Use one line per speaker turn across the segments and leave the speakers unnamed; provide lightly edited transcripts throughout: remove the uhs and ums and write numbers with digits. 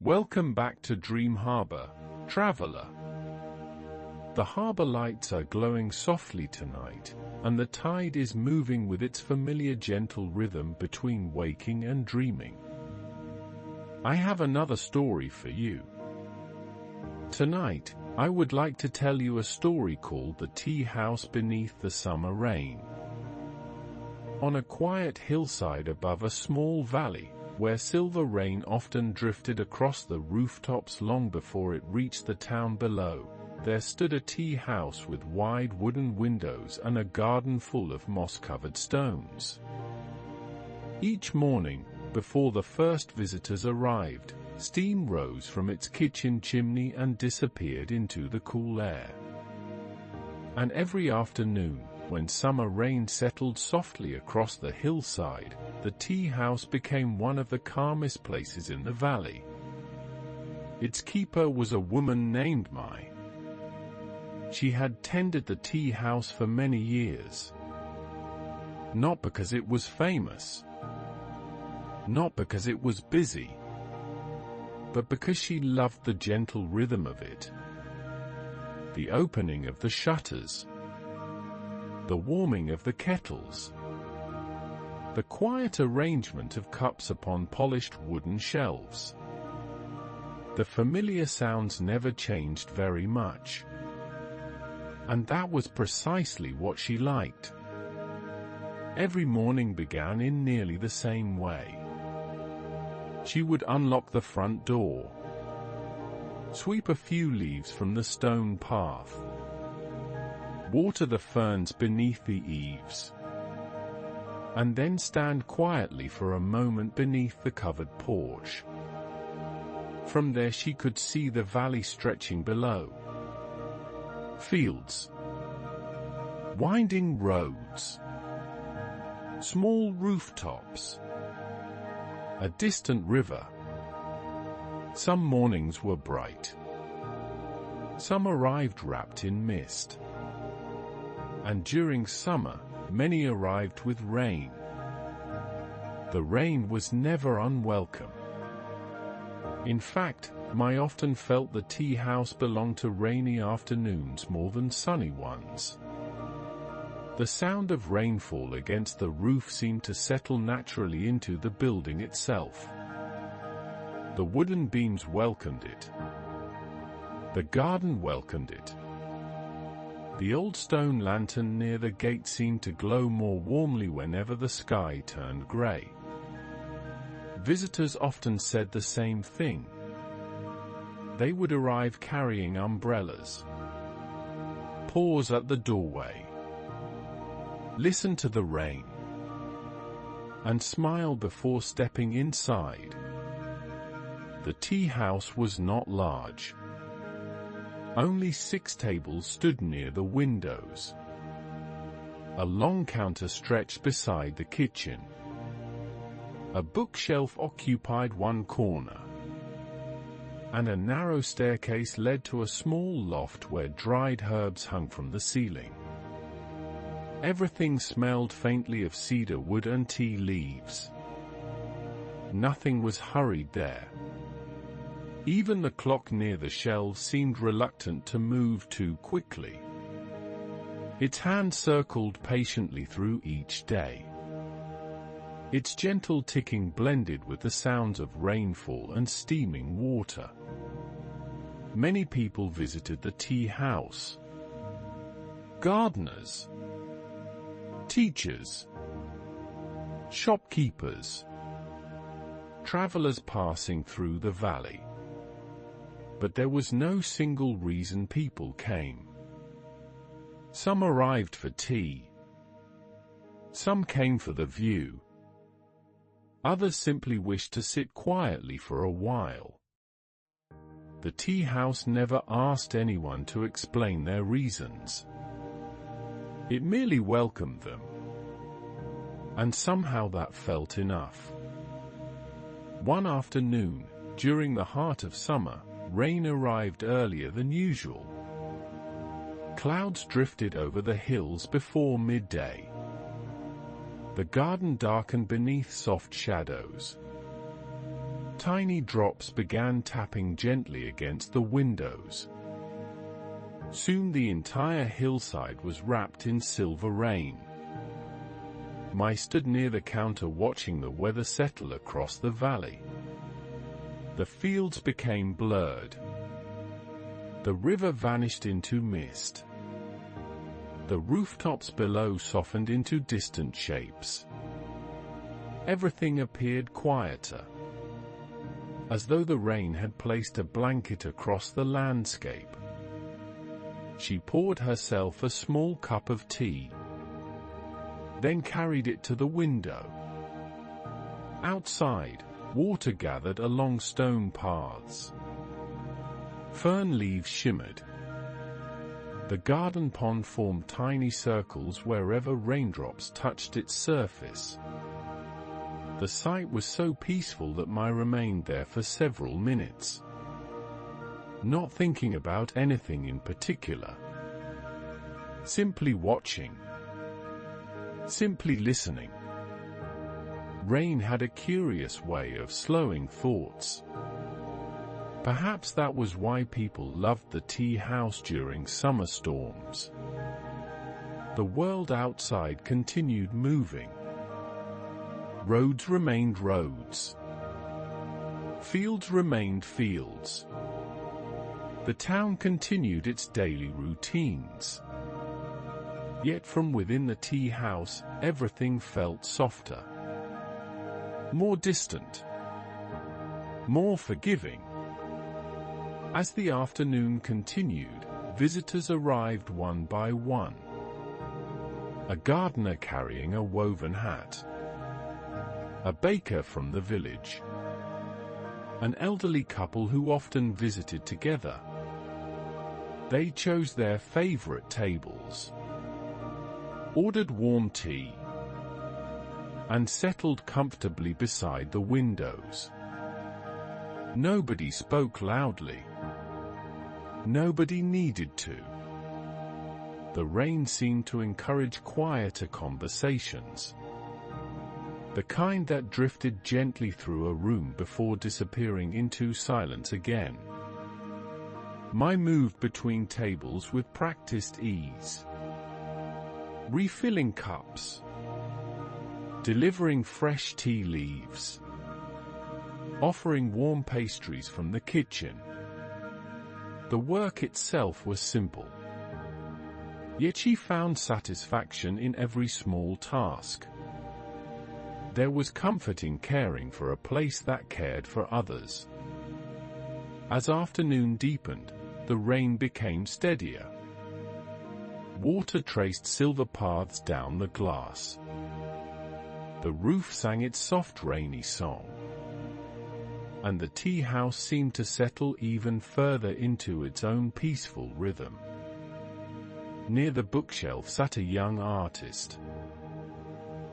Welcome back to DreamHarbour, traveler. The harbour lights are glowing softly tonight, and the tide is moving with its familiar gentle rhythm between waking and dreaming. I have another story for you. Tonight, I would like to tell you a story called The Tea House Beneath the Summer Rain. On a quiet hillside above a small valley, where silver rain often drifted across the rooftops long before it reached the town below, there stood a tea house with wide wooden windows and a garden full of moss-covered stones. Each morning, before the first visitors arrived, steam rose from its kitchen chimney and disappeared into the cool air. And every afternoon, when summer rain settled softly across the hillside, the tea house became one of the calmest places in the valley. Its keeper was a woman named Mai. She had tended the tea house for many years. Not because it was famous, not because it was busy, but because she loved the gentle rhythm of it. The opening of the shutters, the warming of the kettles, the quiet arrangement of cups upon polished wooden shelves. The familiar sounds never changed very much. And that was precisely what she liked. Every morning began in nearly the same way. She would unlock the front door, sweep a few leaves from the stone path, water the ferns beneath the eaves, and then stand quietly for a moment beneath the covered porch. From there she could see the valley stretching below. Fields, winding roads, small rooftops, a distant river. Some mornings were bright. Some arrived wrapped in mist. And during summer, many arrived with rain. The rain was never unwelcome. In fact, Mai often felt the tea house belonged to rainy afternoons more than sunny ones. The sound of rainfall against the roof seemed to settle naturally into the building itself. The wooden beams welcomed it. The garden welcomed it. The old stone lantern near the gate seemed to glow more warmly whenever the sky turned grey. Visitors often said the same thing. They would arrive carrying umbrellas, pause at the doorway, listen to the rain, and smile before stepping inside. The tea house was not large. Only 6 tables stood near the windows. A long counter stretched beside the kitchen. A bookshelf occupied one corner, and a narrow staircase led to a small loft where dried herbs hung from the ceiling. Everything smelled faintly of cedar wood and tea leaves. Nothing was hurried there. Even the clock near the shelves seemed reluctant to move too quickly. Its hand circled patiently through each day. Its gentle ticking blended with the sounds of rainfall and steaming water. Many people visited the tea house. Gardeners, teachers, shopkeepers, travelers passing through the valley. But there was no single reason people came. Some arrived for tea. Some came for the view. Others simply wished to sit quietly for a while. The tea house never asked anyone to explain their reasons. It merely welcomed them. And somehow that felt enough. One afternoon, during the heart of summer, rain arrived earlier than usual. Clouds drifted over the hills before midday. The garden darkened beneath soft shadows. Tiny drops began tapping gently against the windows. Soon the entire hillside was wrapped in silver rain. I stood near the counter watching the weather settle across the valley. The fields became blurred. The river vanished into mist. The rooftops below softened into distant shapes. Everything appeared quieter, as though the rain had placed a blanket across the landscape. She poured herself a small cup of tea, then carried it to the window. Outside, water gathered along stone paths. Fern leaves shimmered. The garden pond formed tiny circles wherever raindrops touched its surface. The sight was so peaceful that I remained there for several minutes, not thinking about anything in particular. Simply watching. Simply listening. Rain had a curious way of slowing thoughts. Perhaps that was why people loved the tea house during summer storms. The world outside continued moving. Roads remained roads. Fields remained fields. The town continued its daily routines. Yet from within the tea house, everything felt softer, more distant, more forgiving. As the afternoon continued, visitors arrived one by one. A gardener carrying a woven hat, a baker from the village, an elderly couple who often visited together. They chose their favorite tables, ordered warm tea, and settled comfortably beside the windows. Nobody spoke loudly. Nobody needed to. The rain seemed to encourage quieter conversations, the kind that drifted gently through a room before disappearing into silence again. I moved between tables with practiced ease, refilling cups, delivering fresh tea leaves, offering warm pastries from the kitchen. The work itself was simple, yet she found satisfaction in every small task. There was comfort in caring for a place that cared for others. As afternoon deepened, the rain became steadier. Water traced silver paths down the glass. The roof sang its soft rainy song, and the tea house seemed to settle even further into its own peaceful rhythm. Near the bookshelf sat a young artist.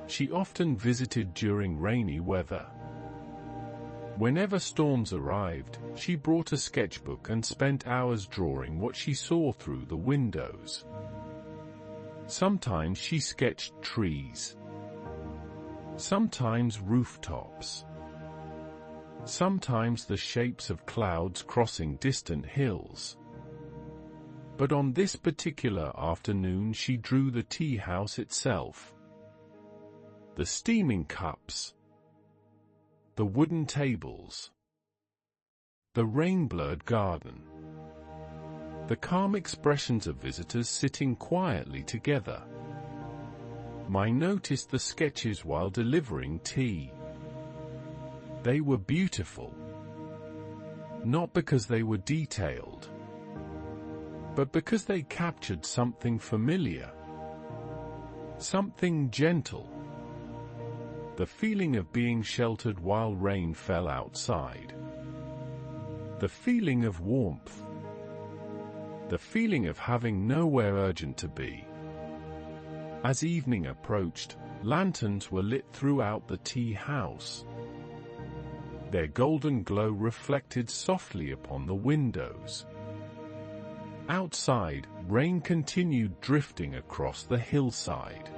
She often visited during rainy weather. Whenever storms arrived, she brought a sketchbook and spent hours drawing what she saw through the windows. Sometimes she sketched trees, sometimes rooftops, sometimes the shapes of clouds crossing distant hills. But on this particular afternoon she drew the tea house itself. The steaming cups, the wooden tables, the rain-blurred garden, the calm expressions of visitors sitting quietly together. I noticed the sketches while delivering tea. They were beautiful, not because they were detailed, but because they captured something familiar, something gentle. The feeling of being sheltered while rain fell outside. The feeling of warmth. The feeling of having nowhere urgent to be. As evening approached, lanterns were lit throughout the tea house. Their golden glow reflected softly upon the windows. Outside, rain continued drifting across the hillside.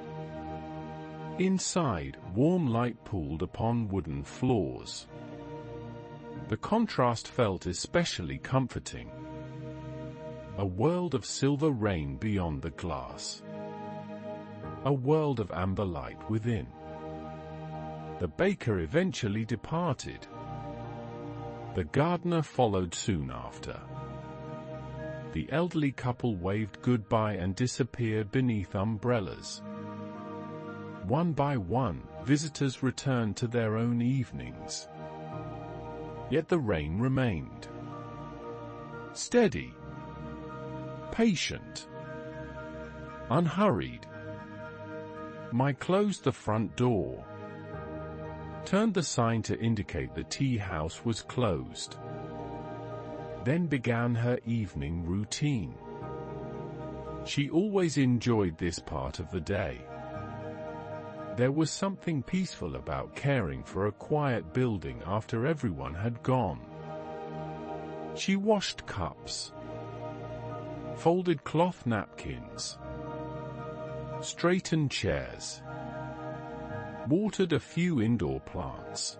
Inside, warm light pooled upon wooden floors. The contrast felt especially comforting. A world of silver rain beyond the glass. A world of amber light within. The baker eventually departed. The gardener followed soon after. The elderly couple waved goodbye and disappeared beneath umbrellas. One by one, visitors returned to their own evenings. Yet the rain remained. Steady. Patient. Unhurried. I closed the front door. Turned the sign to indicate the tea house was closed. Then began her evening routine. She always enjoyed this part of the day. There was something peaceful about caring for a quiet building after everyone had gone. She washed cups, folded cloth napkins, straightened chairs, watered a few indoor plants.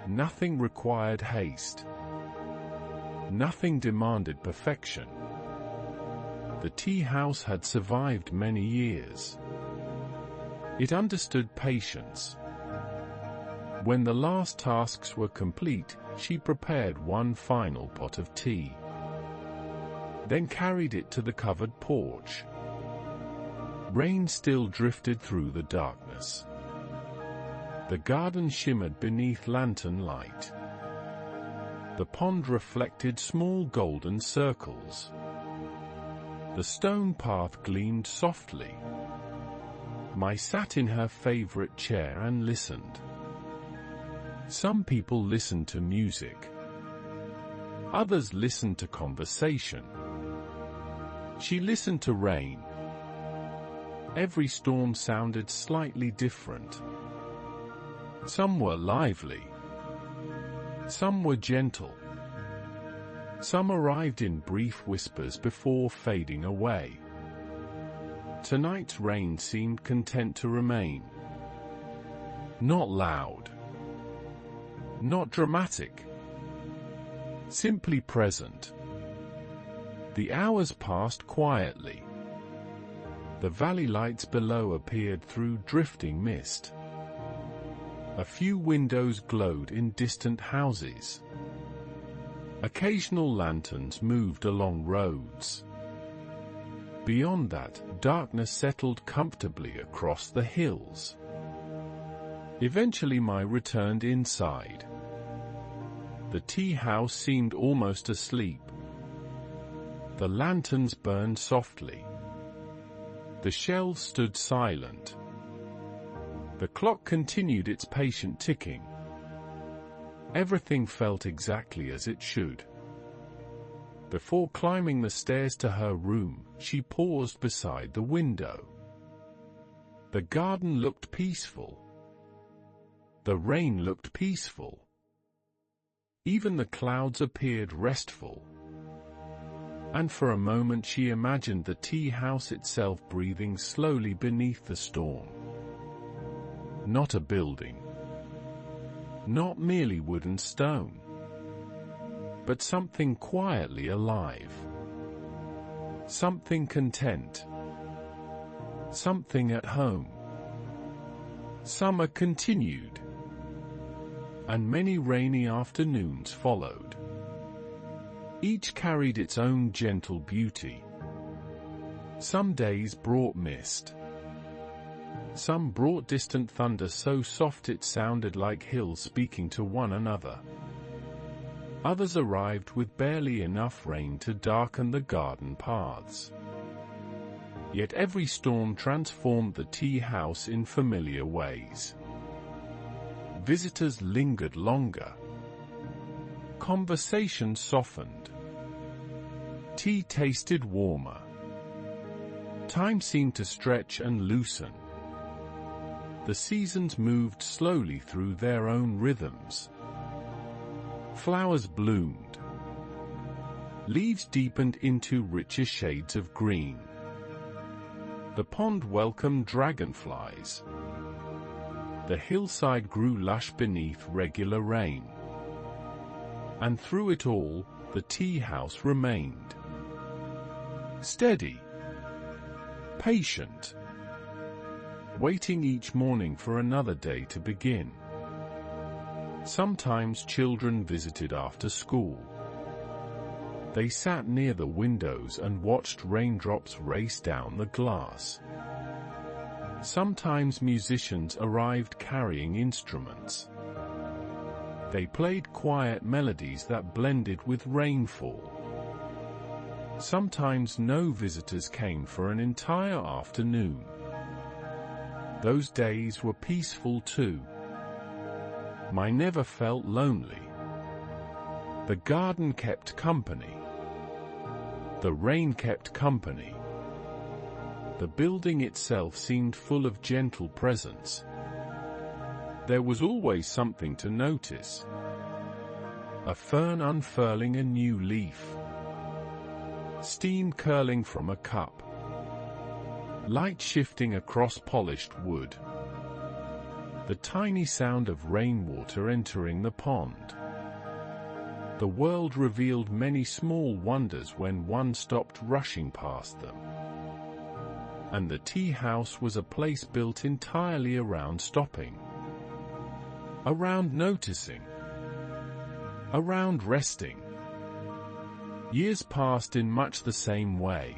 Nothing required haste. Nothing demanded perfection. The tea house had survived many years. It understood patience. When the last tasks were complete, she prepared one final pot of tea, then carried it to the covered porch. Rain still drifted through the darkness. The garden shimmered beneath lantern light. The pond reflected small golden circles. The stone path gleamed softly. I sat in her favorite chair and listened. Some people listened to music. Others listened to conversation. She listened to rain. Every storm sounded slightly different. Some were lively. Some were gentle. Some arrived in brief whispers before fading away. Tonight's rain seemed content to remain. Not loud. Not dramatic. Simply present. The hours passed quietly. The valley lights below appeared through drifting mist. A few windows glowed in distant houses. Occasional lanterns moved along roads. Beyond that, darkness settled comfortably across the hills. Eventually I returned inside. The tea house seemed almost asleep. The lanterns burned softly. The shelves stood silent. The clock continued its patient ticking. Everything felt exactly as it should. Before climbing the stairs to her room, she paused beside the window. The garden looked peaceful. The rain looked peaceful. Even the clouds appeared restful. And for a moment she imagined the tea house itself breathing slowly beneath the storm. Not a building. Not merely wood and stone. But something quietly alive. Something content. Something at home. Summer continued. And many rainy afternoons followed. Each carried its own gentle beauty. Some days brought mist. Some brought distant thunder so soft it sounded like hills speaking to one another. Others arrived with barely enough rain to darken the garden paths. Yet every storm transformed the tea house in familiar ways. Visitors lingered longer. Conversation softened. Tea tasted warmer. Time seemed to stretch and loosen. The seasons moved slowly through their own rhythms. Flowers bloomed. Leaves deepened into richer shades of green. The pond welcomed dragonflies. The hillside grew lush beneath regular rain. And through it all, the tea house remained. Steady. Patient. Waiting each morning for another day to begin. Sometimes children visited after school. They sat near the windows and watched raindrops race down the glass. Sometimes musicians arrived carrying instruments. They played quiet melodies that blended with rainfall. Sometimes no visitors came for an entire afternoon. Those days were peaceful too. I never felt lonely. The garden kept company. The rain kept company. The building itself seemed full of gentle presence. There was always something to notice. A fern unfurling a new leaf. Steam curling from a cup. Light shifting across polished wood. The tiny sound of rainwater entering the pond. The world revealed many small wonders when one stopped rushing past them. And the tea house was a place built entirely around stopping. Around noticing. Around resting. Years passed in much the same way.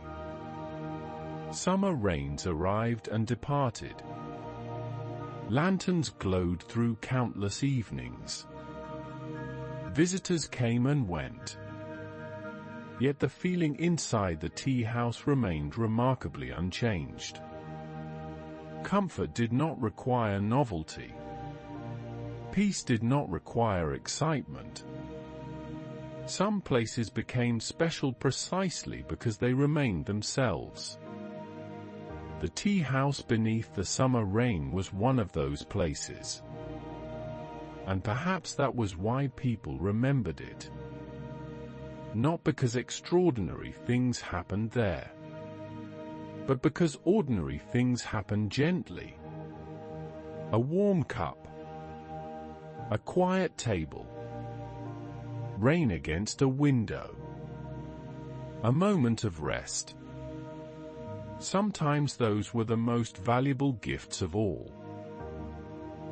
Summer rains arrived and departed. Lanterns glowed through countless evenings. Visitors came and went. Yet the feeling inside the tea house remained remarkably unchanged. Comfort did not require novelty. Peace did not require excitement. Some places became special precisely because they remained themselves. The tea house beneath the summer rain was one of those places. And perhaps that was why people remembered it. Not because extraordinary things happened there, but because ordinary things happened gently. A warm cup. A quiet table. Rain against a window. A moment of rest. Sometimes those were the most valuable gifts of all.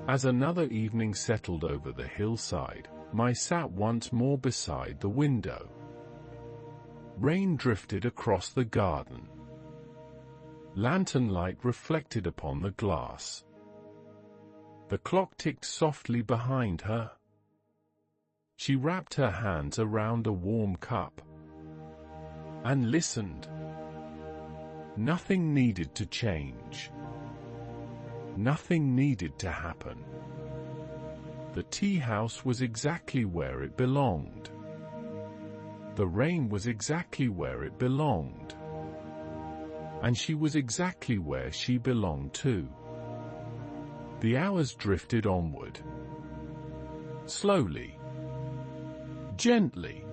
As another evening settled over the hillside, I sat once more beside the window. Rain drifted across the garden. Lantern light reflected upon the glass. The clock ticked softly behind her. She wrapped her hands around a warm cup and listened. Nothing needed to change. Nothing needed to happen. The tea house was exactly where it belonged. The rain was exactly where it belonged. And she was exactly where she belonged too. The hours drifted onward. Slowly. Gently.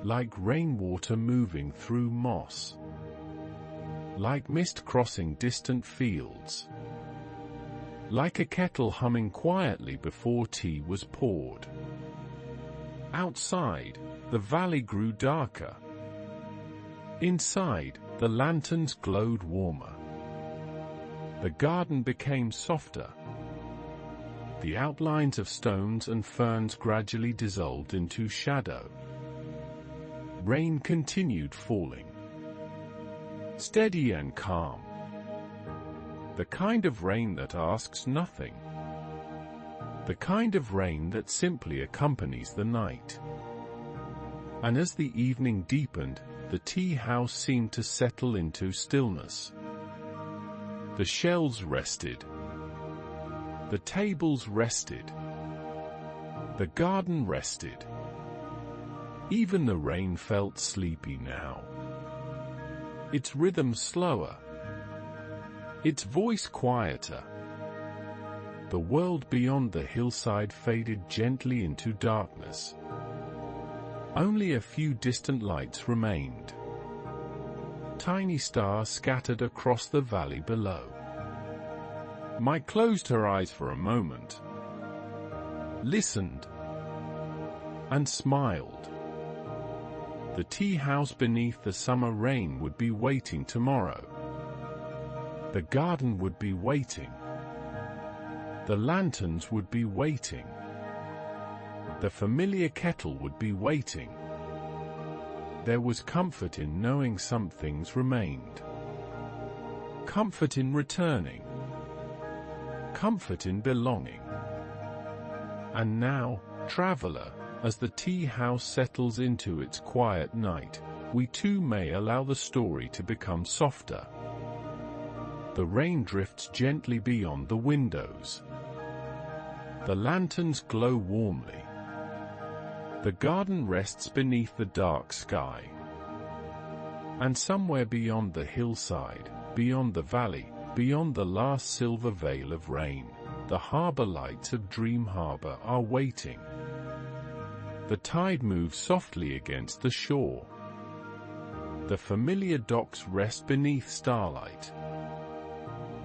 Like rainwater moving through moss. Like mist crossing distant fields. Like a kettle humming quietly before tea was poured. Outside, the valley grew darker. Inside, the lanterns glowed warmer. The garden became softer. The outlines of stones and ferns gradually dissolved into shadow. Rain continued falling. Steady and calm. The kind of rain that asks nothing. The kind of rain that simply accompanies the night. And as the evening deepened, the tea house seemed to settle into stillness. The shelves rested. The tables rested. The garden rested. Even the rain felt sleepy now. Its rhythm slower. Its voice quieter. The world beyond the hillside faded gently into darkness. Only a few distant lights remained. Tiny stars scattered across the valley below. Mai closed her eyes for a moment. Listened. and smiled. The tea house beneath the summer rain would be waiting tomorrow. The garden would be waiting. The lanterns would be waiting. The familiar kettle would be waiting. There was comfort in knowing some things remained. Comfort in returning. Comfort in belonging. And now, traveler, as the tea house settles into its quiet night, we too may allow the story to become softer. The rain drifts gently beyond the windows. The lanterns glow warmly. The garden rests beneath the dark sky. And somewhere beyond the hillside, beyond the valley, beyond the last silver veil of rain, the harbor lights of DreamHarbour are waiting. The tide moves softly against the shore. The familiar docks rest beneath starlight.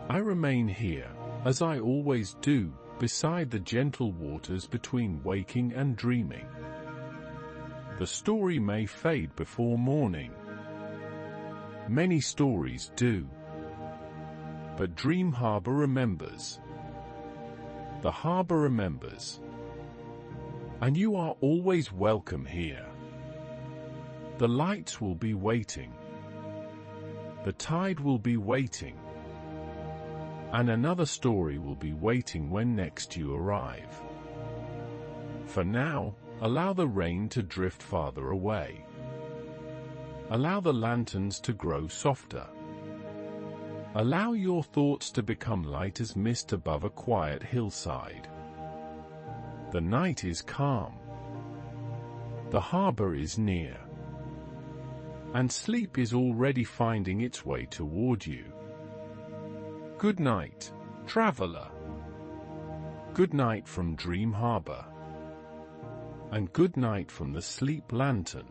I remain here, as I always do, beside the gentle waters between waking and dreaming. The story may fade before morning. Many stories do. But DreamHarbour remembers. The harbor remembers. And you are always welcome here. The lights will be waiting. The tide will be waiting. And another story will be waiting when next you arrive. For now, allow the rain to drift farther away. Allow the lanterns to grow softer. Allow your thoughts to become light as mist above a quiet hillside. The night is calm. The harbor is near. And sleep is already finding its way toward you. Good night, traveler. Good night from DreamHarbour. And good night from the Sleep Lantern.